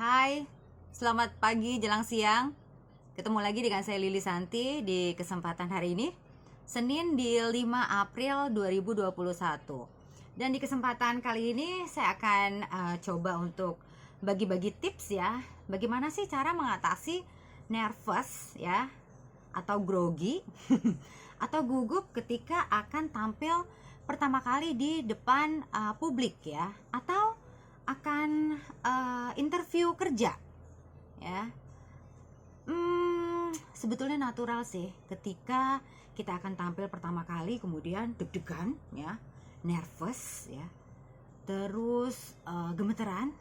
Hai, selamat pagi jelang siang. Ketemu lagi dengan saya Lili Santi di kesempatan hari ini, Senin di 5 April 2021. Dan di kesempatan kali ini saya akan coba untuk bagi-bagi tips ya. Bagaimana sih cara mengatasi nervous ya, atau grogi atau gugup ketika akan tampil pertama kali di depan publik ya, atau akan interview kerja ya. Sebetulnya natural sih ketika kita akan tampil pertama kali, kemudian deg-degan ya, nervous ya, terus gemeteran.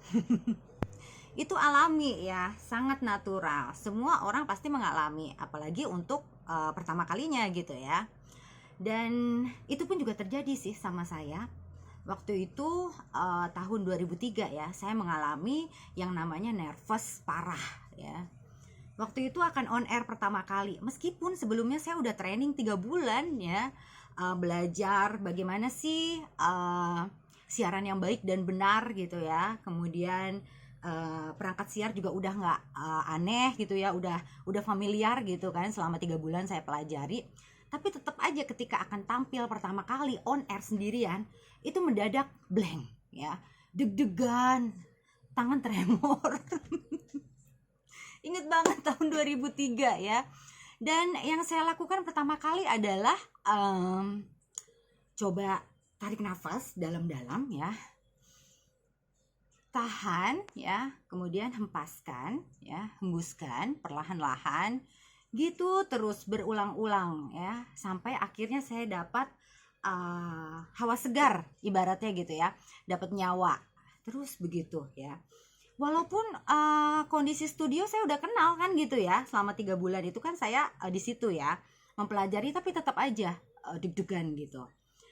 Itu alami ya, sangat natural. Semua orang pasti mengalami, apalagi untuk pertama kalinya gitu ya. Dan itu pun juga terjadi sih sama saya. Waktu itu tahun 2003 ya, saya mengalami yang namanya nervous parah ya. Waktu itu akan on air pertama kali, meskipun sebelumnya saya udah training 3 bulan ya, belajar bagaimana sih siaran yang baik dan benar gitu ya. Kemudian perangkat siar juga udah nggak aneh gitu ya, udah familiar gitu kan, selama 3 bulan saya pelajari. Tapi tetap aja ketika akan tampil pertama kali on air sendirian, itu mendadak blank ya, deg-degan, tangan tremor. Ingat banget tahun 2003 ya. Dan yang saya lakukan pertama kali adalah coba tarik nafas dalam-dalam ya, tahan ya, kemudian hempaskan ya, hembuskan perlahan-lahan gitu, terus berulang-ulang ya, sampai akhirnya saya dapat hawa segar ibaratnya gitu ya, dapat nyawa. Terus begitu ya, walaupun kondisi studio saya udah kenal kan gitu ya, selama 3 bulan itu kan saya di situ ya mempelajari, tapi tetap aja deg-degan gitu.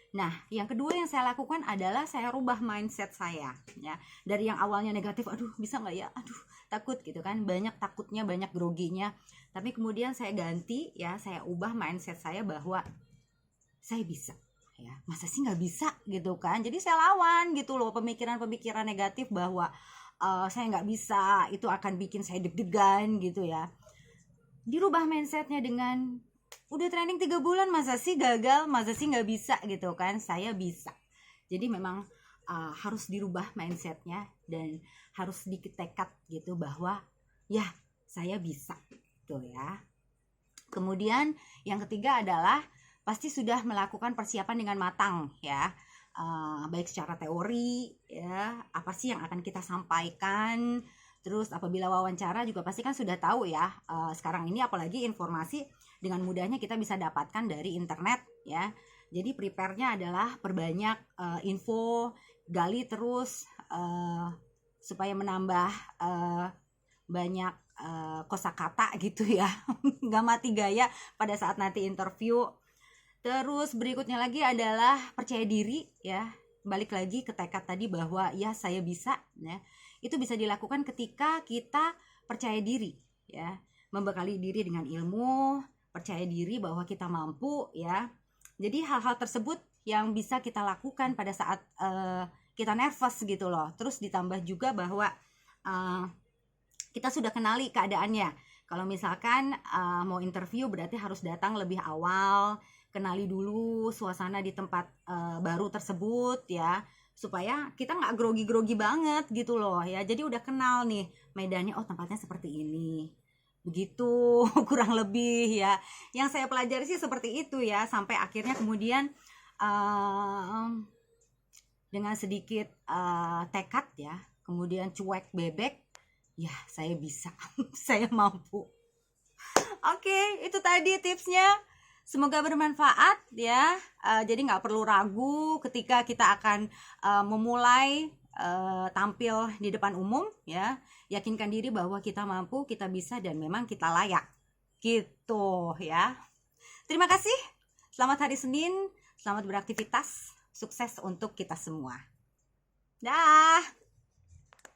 Nah, yang kedua yang saya lakukan adalah saya rubah mindset saya ya. Dari yang awalnya negatif, aduh bisa nggak ya, aduh takut gitu kan, banyak takutnya, banyak groginya. Tapi kemudian saya ganti ya, saya ubah mindset saya bahwa saya bisa ya, masa sih nggak bisa gitu kan. Jadi saya lawan gitu loh pemikiran-pemikiran negatif bahwa saya nggak bisa, itu akan bikin saya deg-degan gitu ya. Dirubah mindsetnya dengan udah training 3 bulan, masa sih gagal, masa sih nggak bisa gitu kan, saya bisa. Jadi memang harus dirubah mindsetnya dan harus sedikit tekad gitu bahwa ya saya bisa gitu ya. Kemudian yang ketiga adalah pasti sudah melakukan persiapan dengan matang ya, baik secara teori ya, apa sih yang akan kita sampaikan. Terus apabila wawancara juga pasti kan sudah tahu ya, sekarang ini apalagi informasi dengan mudahnya kita bisa dapatkan dari internet ya. Jadi prepare-nya adalah perbanyak info, gali terus supaya menambah banyak kosakata gitu ya, nggak mati gaya pada saat nanti interview. Terus berikutnya lagi adalah percaya diri ya, balik lagi ke tekad tadi bahwa ya saya bisa ya. Itu bisa dilakukan ketika kita percaya diri ya, membekali diri dengan ilmu, percaya diri bahwa kita mampu ya. Jadi hal-hal tersebut yang bisa kita lakukan pada saat kita nervous gitu loh. Terus ditambah juga bahwa kita sudah kenali keadaannya. Kalau misalkan mau interview berarti harus datang lebih awal, kenali dulu suasana di tempat baru tersebut ya, supaya kita nggak grogi-grogi banget gitu loh ya. Jadi udah kenal nih medannya, oh tempatnya seperti ini begitu. Kurang lebih ya yang saya pelajari sih seperti itu ya, sampai akhirnya kemudian dengan sedikit tekad ya, kemudian cuek bebek ya, saya bisa. Saya mampu. Oke, itu tadi tipsnya. Semoga bermanfaat ya. Jadi nggak perlu ragu ketika kita akan memulai tampil di depan umum ya. Yakinkan diri bahwa kita mampu, kita bisa, dan memang kita layak. Gitu ya. Terima kasih. Selamat hari Senin. Selamat beraktivitas. Sukses untuk kita semua. Dah.